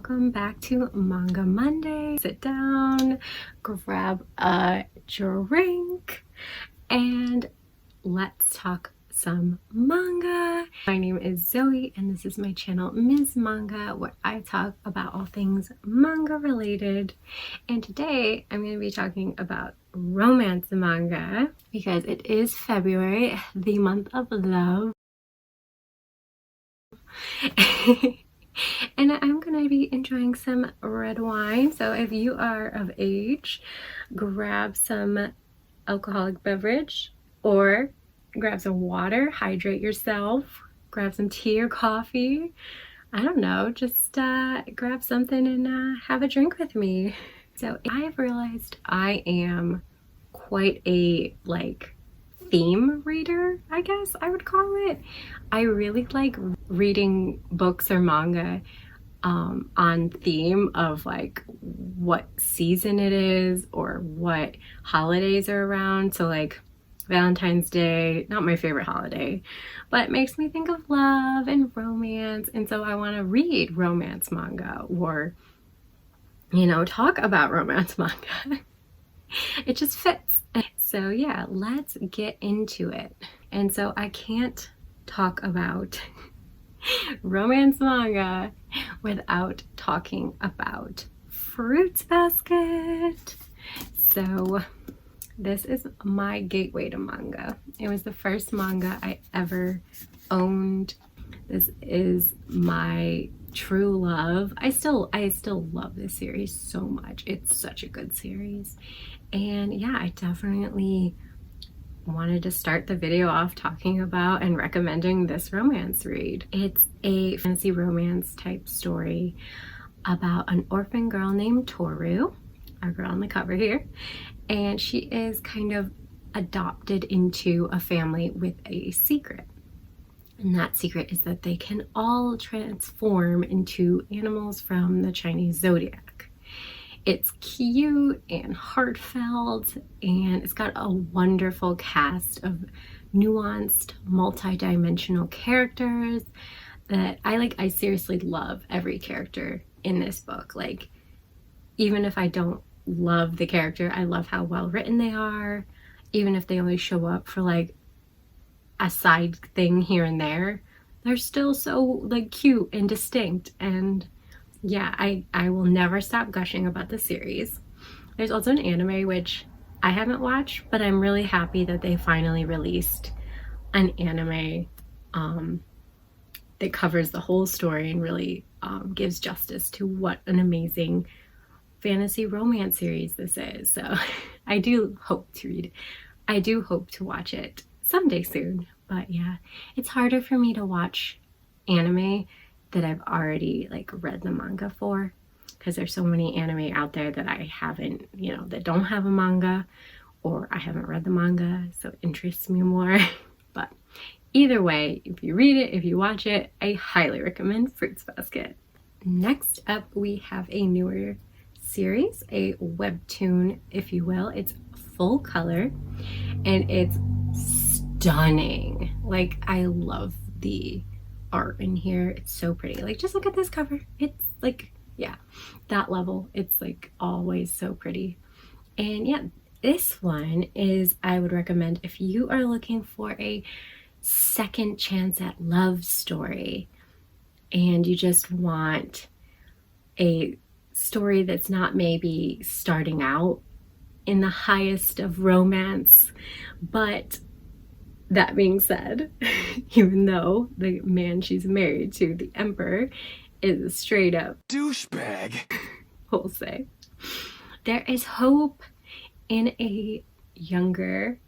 welcome back to Manga Monday. Sit down, grab a drink, and let's talk some manga. My name is Zoe and this is my channel Mizz Manga, where I talk about all things manga related. And today I'm going to be talking about romance manga because it is February, the month of love. And I'm gonna be enjoying some red wine. So if you are of age, grab some alcoholic beverage or grab some water, hydrate yourself, grab some tea or coffee. I don't know, just grab something and have a drink with me. So I've realized I am quite a theme reader, I guess I would call it. I really like reading books or manga on theme of what season it is or what holidays are around. So Valentine's Day, not my favorite holiday, but it makes me think of love and romance, and so I want to read romance manga or talk about romance manga. It just fits. So yeah, let's get into it. And so I can't talk about romance manga without talking about Fruits Basket. So this is my gateway to manga. It was the first manga I ever owned. This is my true love. I still love this series so much. It's such a good series. And yeah, I definitely wanted to start the video off talking about and recommending this romance read. It's a fantasy romance type story about an orphan girl named Toru, our girl on the cover here, and she is kind of adopted into a family with a secret. And that secret is that they can all transform into animals from the Chinese zodiac. It's cute and heartfelt, and it's got a wonderful cast of nuanced, multi-dimensional characters that I seriously love every character in this book. Even if I don't love the character, I love how well written they are. Even if they only show up for a side thing here and there, they're still so cute and distinct. And yeah, I will never stop gushing about the series. There's also an anime which I haven't watched, but I'm really happy that they finally released an anime that covers the whole story and really gives justice to what an amazing fantasy romance series this is. So I do hope to read it. I do hope to watch it someday soon. But yeah, it's harder for me to watch anime that I've already read the manga for, because there's so many anime out there that I haven't, that don't have a manga, or I haven't read the manga, so it interests me more. But either way, if you read it, if you watch it, I highly recommend Fruits Basket. Next up, we have a newer series, a webtoon, if you will. It's full color and it's stunning. I love the art in here. It's so pretty. Just look at this cover. It's yeah, that level. It's always so pretty. And yeah, this one is, I would recommend if you are looking for a second chance at love story and you just want a story that's not maybe starting out in the highest of romance, but that being said, even though the man she's married to, the emperor, is a straight up douchebag, we'll say, there is hope in a younger,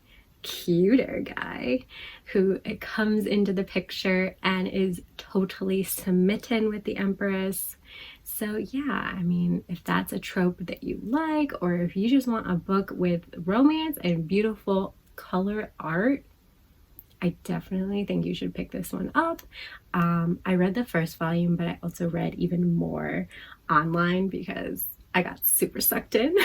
cuter guy who comes into the picture and is totally smitten with the empress. So yeah, I mean, if that's a trope that you like, or if you just want a book with romance and beautiful color art, I definitely think you should pick this one up. I read the first volume, but I also read even more online because I got super sucked in.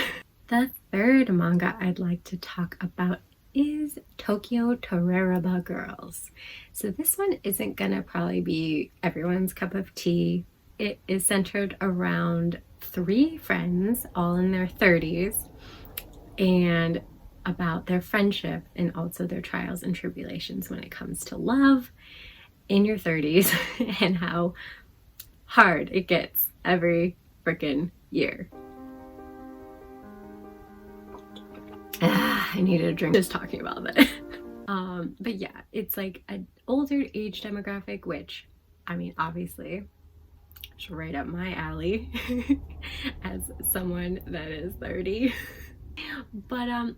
The third manga I'd like to talk about is Tokyo Toreraba Girls. So this one isn't gonna probably be everyone's cup of tea. it is centered around 3 friends, all in their 30s, and about their friendship and also their trials and tribulations when it comes to love in your 30s and how hard it gets every freaking year. I needed a drink just talking about that. But yeah, it's like an older age demographic, which, I mean, obviously, it's right up my alley as someone that is 30. But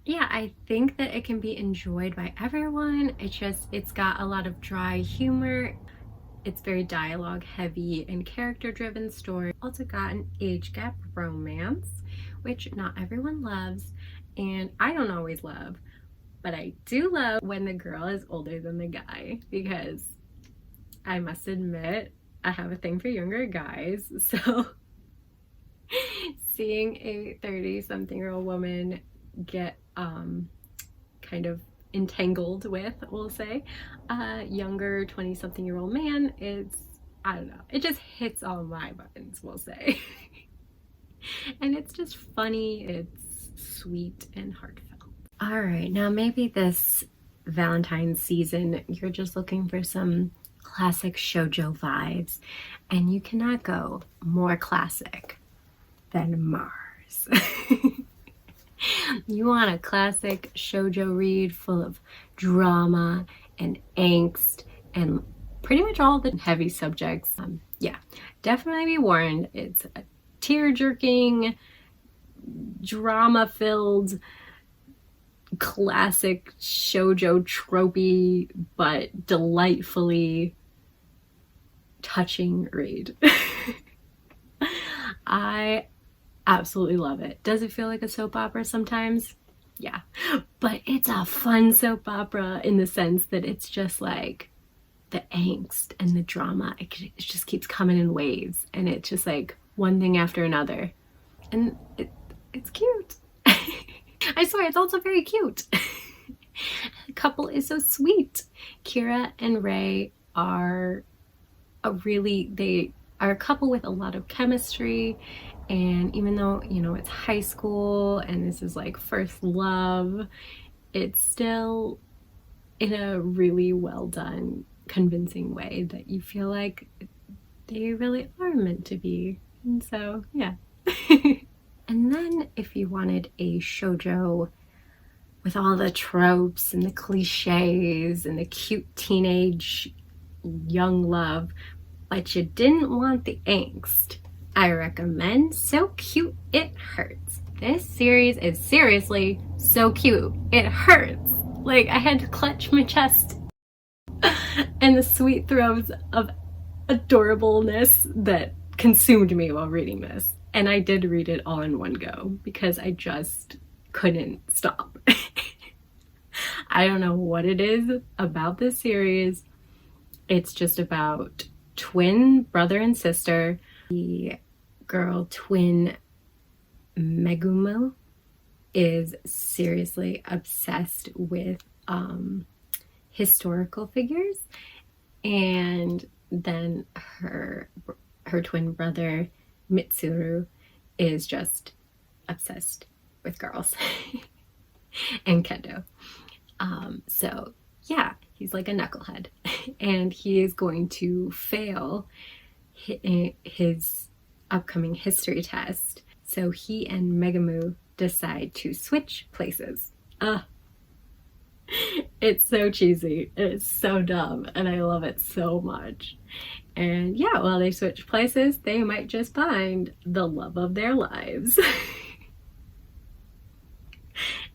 yeah, I think that it can be enjoyed by everyone. It's got a lot of dry humor. It's very dialogue heavy and character driven story. Also got an age gap romance, which not everyone loves, and I don't always love, but I do love when the girl is older than the guy, because I must admit I have a thing for younger guys. So seeing a 30-something-year-old woman get kind of entangled with, we'll say, a younger 20-something-year-old man, I don't know, it just hits all my buttons, we'll say. And it's just funny, it's sweet and heartfelt. All right, now maybe this Valentine's season you're just looking for some classic shoujo vibes, and you cannot go more classic than Mars. You want a classic shoujo read full of drama and angst and pretty much all the heavy subjects. Yeah, definitely be warned. It's a tear-jerking, drama-filled, classic shoujo tropey, but delightfully touching read. I absolutely love it. Does it feel like a soap opera sometimes? Yeah, but it's a fun soap opera in the sense that it's just like the angst and the drama, it just keeps coming in waves, and it's just like one thing after another, and it's cute. I swear, it's also very cute. The couple is so sweet. Kira and Ray are they are a couple with a lot of chemistry, and even though, you know, it's high school and this is like first love, it's still in a really well done, convincing way that you feel like they really are meant to be. And so, yeah. And then if you wanted a shoujo with all the tropes and the cliches and the cute teenage young love, but you didn't want the angst, I recommend So Cute It Hurts. This series is seriously so cute. It hurts. Like, I had to clutch my chest and the sweet throes of adorableness that consumed me while reading this. And I did read it all in one go because I just couldn't stop. I don't know what it is about this series. It's just about twin brother and sister. The girl twin Megumo is seriously obsessed with historical figures, and then her twin brother Mitsuru is just obsessed with girls and kendo. So yeah, he's like a knucklehead, and he is going to fail his upcoming history test. So he and Megumu decide to switch places. It's so cheesy. It's so dumb, and I love it so much. And yeah, while they switch places, they might just find the love of their lives.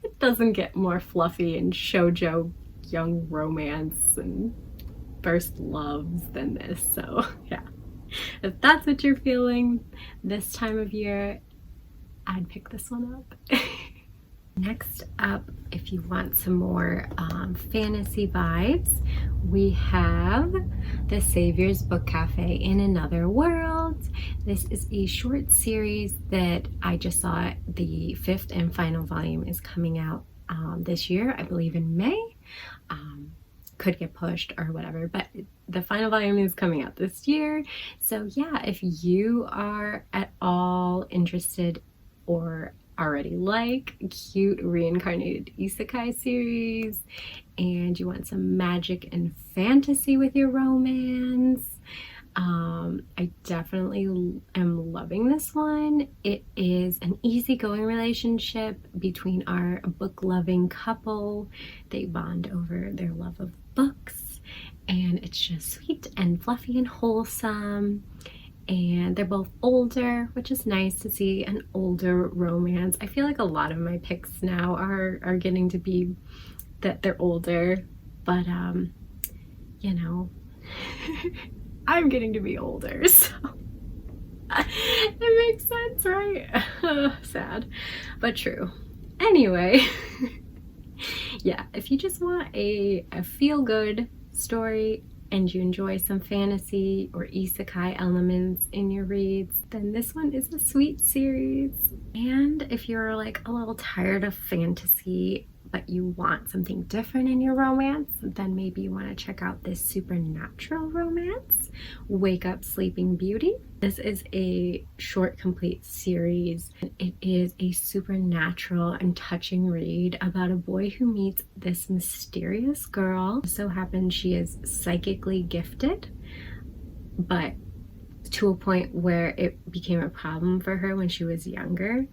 It doesn't get more fluffy and shoujo young romance and first loves than this. So yeah, if that's what you're feeling this time of year, I'd pick this one up. Next up, if you want some more fantasy vibes, we have The Savior's Book Cafe in Another World. This is a short series that I just saw. The 5th and final volume is coming out this year, I believe in May. could get pushed or whatever, but the final volume is coming out this year. So yeah, if you are at all interested or already like cute reincarnated isekai series and you want some magic and fantasy with your romance, I definitely am loving this one. It is an easygoing relationship between our book-loving couple. They bond over their love of books, and it's just sweet and fluffy and wholesome. And they're both older, which is nice to see an older romance. I feel like a lot of my picks now are getting to be that they're older, but you know, I'm getting to be older, so it makes sense, right? Sad, but true. Anyway, yeah, if you just want a feel-good story and you enjoy some fantasy or isekai elements in your reads, then this one is a sweet series. And if you're like a little tired of fantasy but you want something different in your romance, then maybe you want to check out this supernatural romance, Wake Up Sleeping Beauty. This is a short complete series. It is a supernatural and touching read about a boy who meets this mysterious girl. It so happens she is psychically gifted, but to a point where it became a problem for her when she was younger,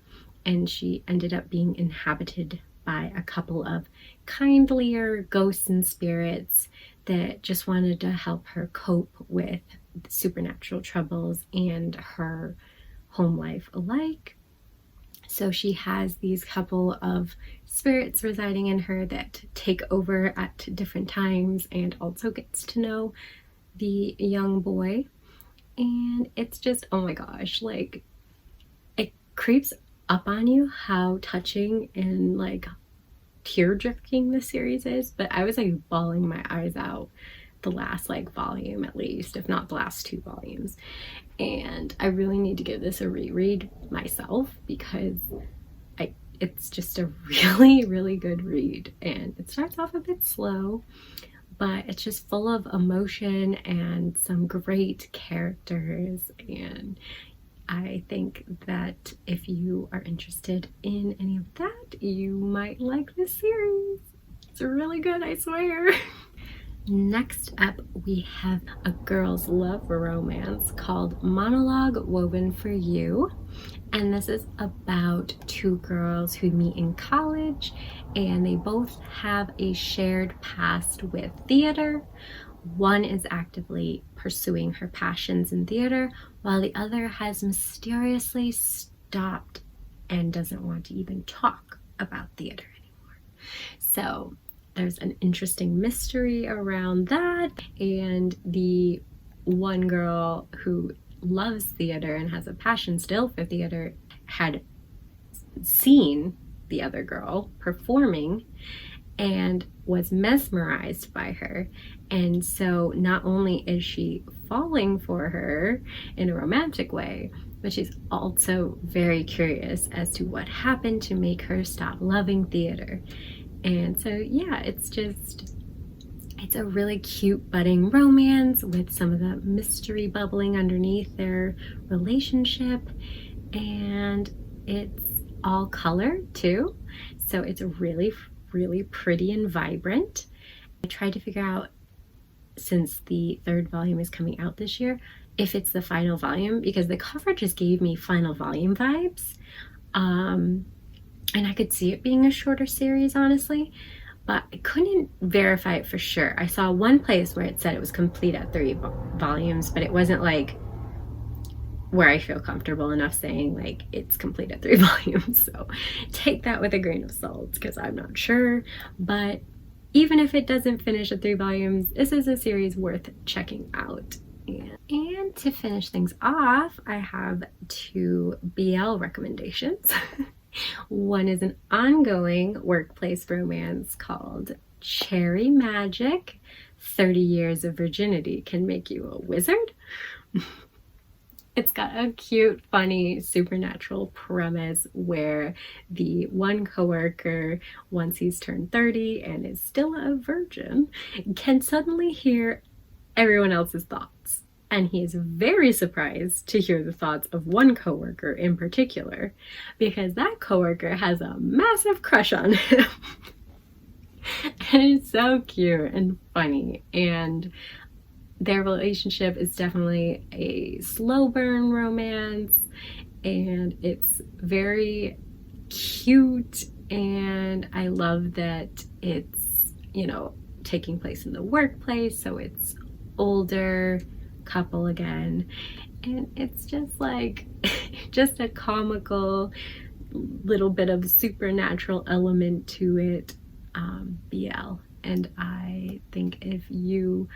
and she ended up being inhabited by a couple of kindlier ghosts and spirits that just wanted to help her cope with supernatural troubles and her home life alike. So she has these couple of spirits residing in her that take over at different times, and also gets to know the young boy. And it's just, oh my gosh, like, it creeps up on you how touching and like tear-jerking the series is. But I was like bawling my eyes out the last like volume, at least, if not the last 2 volumes. And I really need to give this a reread myself, because it's just a really good read. And it starts off a bit slow, but it's just full of emotion and some great characters. And I think that if you are interested in any of that, you might like this series. It's really good, I swear. Next up, we have a girls' love romance called Monologue Woven for You. And this is about 2 girls who meet in college, and they both have a shared past with theater. One is actively pursuing her passions in theater, while the other has mysteriously stopped and doesn't want to even talk about theater anymore. So there's an interesting mystery around that, and the one girl who loves theater and has a passion still for theater had seen the other girl performing and was mesmerized by her. And so not only is she falling for her in a romantic way, but she's also very curious as to what happened to make her stop loving theater. And so yeah, it's a really cute budding romance with some of the mystery bubbling underneath their relationship, and it's all color too, so it's really pretty and vibrant. I tried to figure out, since the 3rd volume is coming out this year, if it's the final volume, because the cover just gave me final volume vibes, and I could see it being a shorter series, honestly, but I couldn't verify it for sure. I saw one place where it said it was complete at 3 volumes, but it wasn't like where I feel comfortable enough saying like it's complete at 3 volumes. So take that with a grain of salt, because I'm not sure. But even if it doesn't finish at 3 volumes, this is a series worth checking out. And to finish things off, I have 2 BL recommendations. One is an ongoing workplace romance called Cherry Magic. 30 Years of Virginity Can Make You a Wizard. It's got a cute, funny, supernatural premise where the one coworker, once he's turned 30 and is still a virgin, can suddenly hear everyone else's thoughts. And he is very surprised to hear the thoughts of one coworker in particular, because that coworker has a massive crush on him. And it's so cute and funny. And their relationship is definitely a slow burn romance, and it's very cute, and I love that it's, you know, taking place in the workplace, so it's older couple again, and it's just like just a comical little bit of supernatural element to it, BL. And I think if you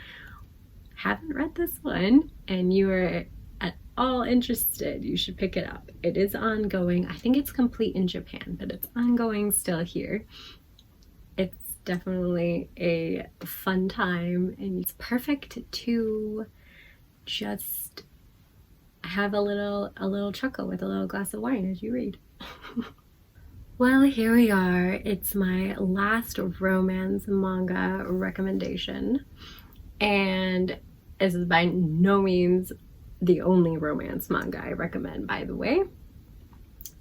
haven't read this one and you are at all interested, you should pick it up. It is ongoing. I think it's complete in Japan, but it's ongoing still here. It's definitely a fun time, and it's perfect to just have a little chuckle with a little glass of wine as you read. Well, here we are. It's my last romance manga recommendation, and this is by no means the only romance manga I recommend, by the way.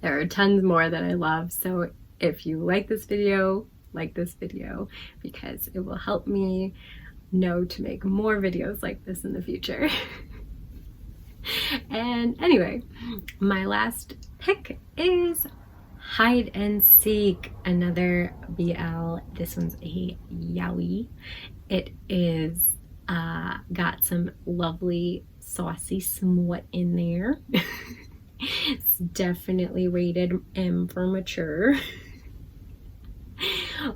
There are tons more that I love, so if you like this video, because it will help me know to make more videos like this in the future. And anyway, my last pick is Hide and Seek, another BL. This one's a yaoi. It is got some lovely saucy smut in there. It's definitely rated M for mature.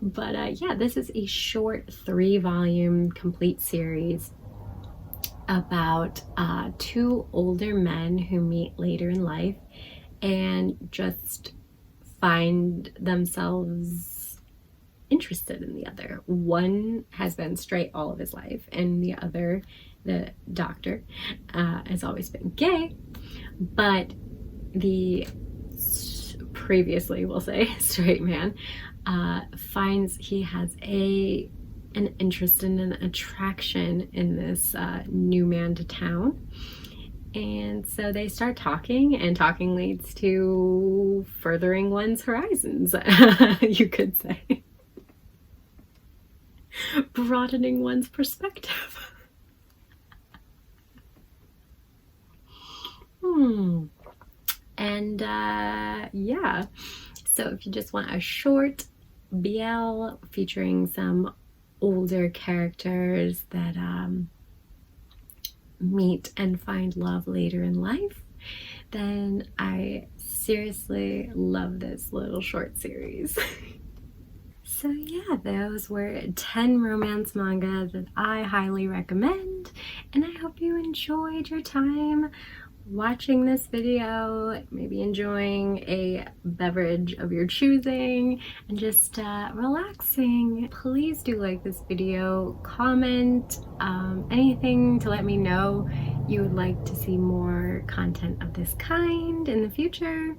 But yeah, this is a short 3-volume complete series about two older men who meet later in life and just find themselves interested in the other. One has been straight all of his life, and the other, the doctor, has always been gay, but the previously, we'll say, straight man finds he has an interest and an attraction in this new man to town. And so they start talking, and talking leads to furthering one's horizons, you could say. Broadening one's perspective. And yeah, so if you just want a short BL featuring some older characters that meet and find love later in life, then I seriously love this little short series. So yeah, those were 10 romance manga that I highly recommend, and I hope you enjoyed your time watching this video, maybe enjoying a beverage of your choosing and just relaxing. Please do like this video, comment anything to let me know you would like to see more content of this kind in the future,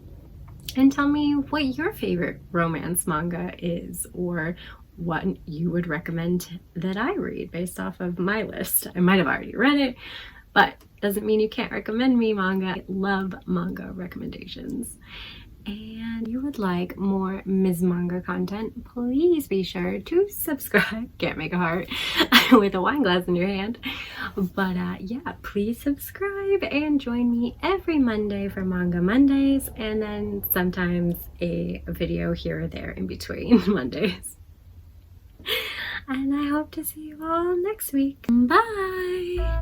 and tell me what your favorite romance manga is, or what you would recommend that I read based off of my list. I might have already read it, but doesn't mean you can't recommend me manga. I love manga recommendations. And you would like more Mizz Manga content, please be sure to subscribe. Can't make a heart with a wine glass in your hand. But yeah, please subscribe and join me every Monday for Manga Mondays, and then sometimes a video here or there in between Mondays. And I hope to see you all next week. Bye!